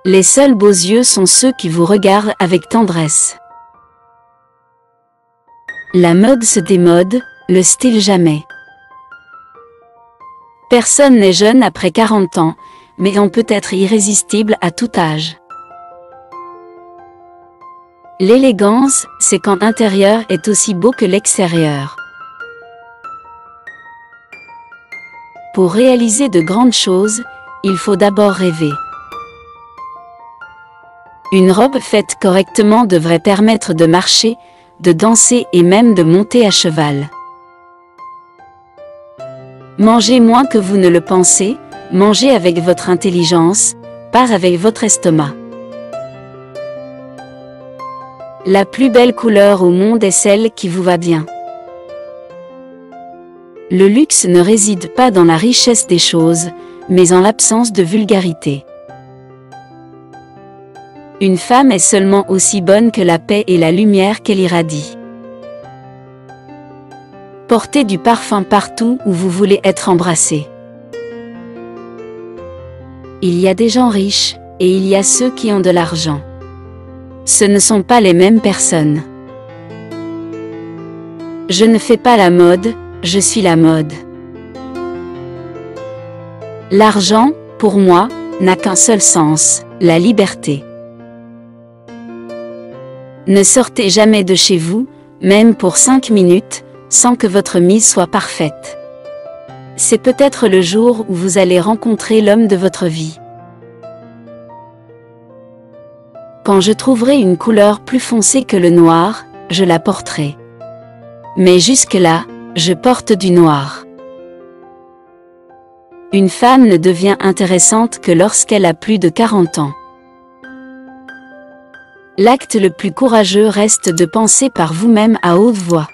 Les seuls beaux yeux sont ceux qui vous regardent avec tendresse. La mode se démode, le style jamais. Personne n'est jeune après 40 ans, mais on peut être irrésistible à tout âge. L'élégance, c'est quand l'intérieur est aussi beau que l'extérieur. Pour réaliser de grandes choses, il faut d'abord rêver. Une robe faite correctement devrait permettre de marcher, de danser et même de monter à cheval. Mangez moins que vous ne le pensez, mangez avec votre intelligence, pas avec votre estomac. La plus belle couleur au monde est celle qui vous va bien. Le luxe ne réside pas dans la richesse des choses, mais en l'absence de vulgarité. Une femme est seulement aussi bonne que la paix et la lumière qu'elle irradie. Portez du parfum partout où vous voulez être embrassé. Il y a des gens riches, et il y a ceux qui ont de l'argent. Ce ne sont pas les mêmes personnes. Je ne fais pas la mode, je suis la mode. L'argent, pour moi, n'a qu'un seul sens, la liberté. Ne sortez jamais de chez vous, même pour 5 minutes, sans que votre mise soit parfaite. C'est peut-être le jour où vous allez rencontrer l'homme de votre vie. Quand je trouverai une couleur plus foncée que le noir, je la porterai. Mais jusque-là, je porte du noir. Une femme ne devient intéressante que lorsqu'elle a plus de 40 ans. L'acte le plus courageux reste de penser par vous-même à haute voix.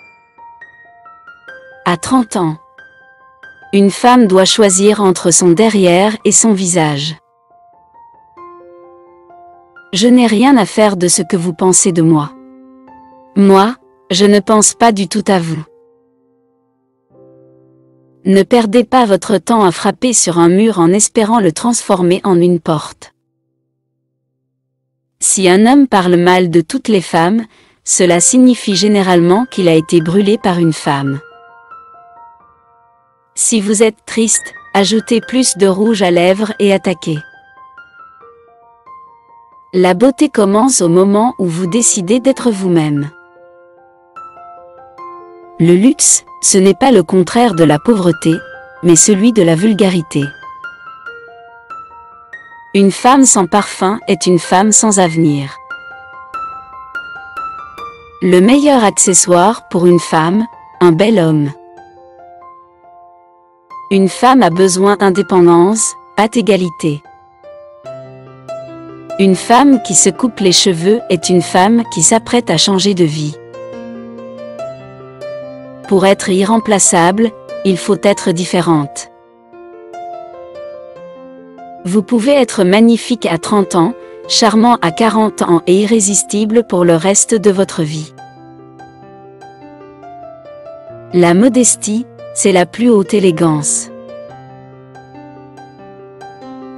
À 30 ans, une femme doit choisir entre son derrière et son visage. Je n'ai rien à faire de ce que vous pensez de moi. Moi, je ne pense pas du tout à vous. Ne perdez pas votre temps à frapper sur un mur en espérant le transformer en une porte. Si un homme parle mal de toutes les femmes, cela signifie généralement qu'il a été brûlé par une femme. Si vous êtes triste, ajoutez plus de rouge à lèvres et attaquez. La beauté commence au moment où vous décidez d'être vous-même. Le luxe, ce n'est pas le contraire de la pauvreté, mais celui de la vulgarité. Une femme sans parfum est une femme sans avenir. Le meilleur accessoire pour une femme, un bel homme. Une femme a besoin d'indépendance, pas d'égalité. Une femme qui se coupe les cheveux est une femme qui s'apprête à changer de vie. Pour être irremplaçable, il faut être différente. Vous pouvez être magnifique à 30 ans, charmant à 40 ans et irrésistible pour le reste de votre vie. La modestie, c'est la plus haute élégance.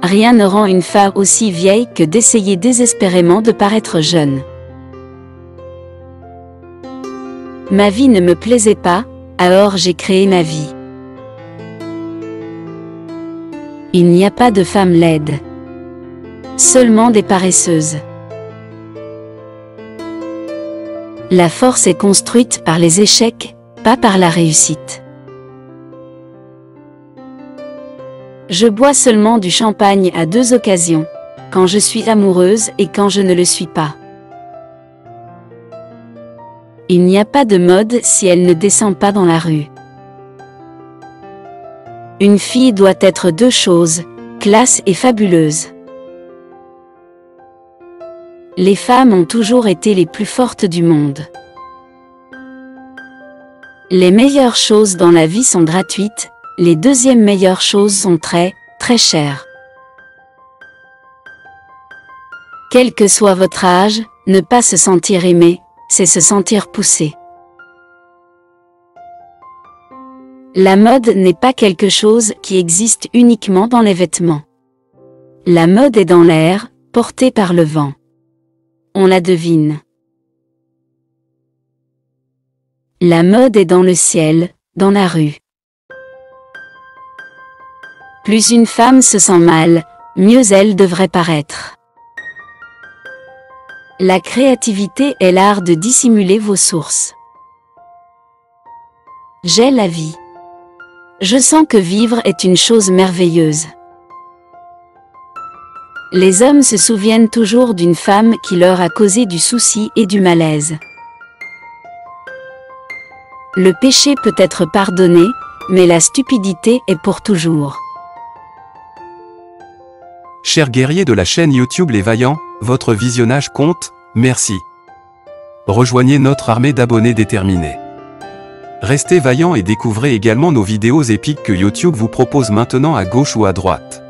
Rien ne rend une femme aussi vieille que d'essayer désespérément de paraître jeune. Ma vie ne me plaisait pas, alors j'ai créé ma vie. Il n'y a pas de femmes laides. Seulement des paresseuses. La force est construite par les échecs, pas par la réussite. Je bois seulement du champagne à 2 occasions, quand je suis amoureuse et quand je ne le suis pas. Il n'y a pas de mode si elle ne descend pas dans la rue. Une fille doit être 2 choses, classe et fabuleuse. Les femmes ont toujours été les plus fortes du monde. Les meilleures choses dans la vie sont gratuites, les deuxièmes meilleures choses sont très, très chères. Quel que soit votre âge, ne pas se sentir aimé, c'est se sentir poussé. La mode n'est pas quelque chose qui existe uniquement dans les vêtements. La mode est dans l'air, portée par le vent. On la devine. La mode est dans le ciel, dans la rue. Plus une femme se sent mal, mieux elle devrait paraître. La créativité est l'art de dissimuler vos sources. J'ai la vie. Je sens que vivre est une chose merveilleuse. Les hommes se souviennent toujours d'une femme qui leur a causé du souci et du malaise. Le péché peut être pardonné, mais la stupidité est pour toujours. Chers guerriers de la chaîne YouTube Les Vaillants, votre visionnage compte, merci. Rejoignez notre armée d'abonnés déterminés. Restez vaillants et découvrez également nos vidéos épiques que YouTube vous propose maintenant à gauche ou à droite.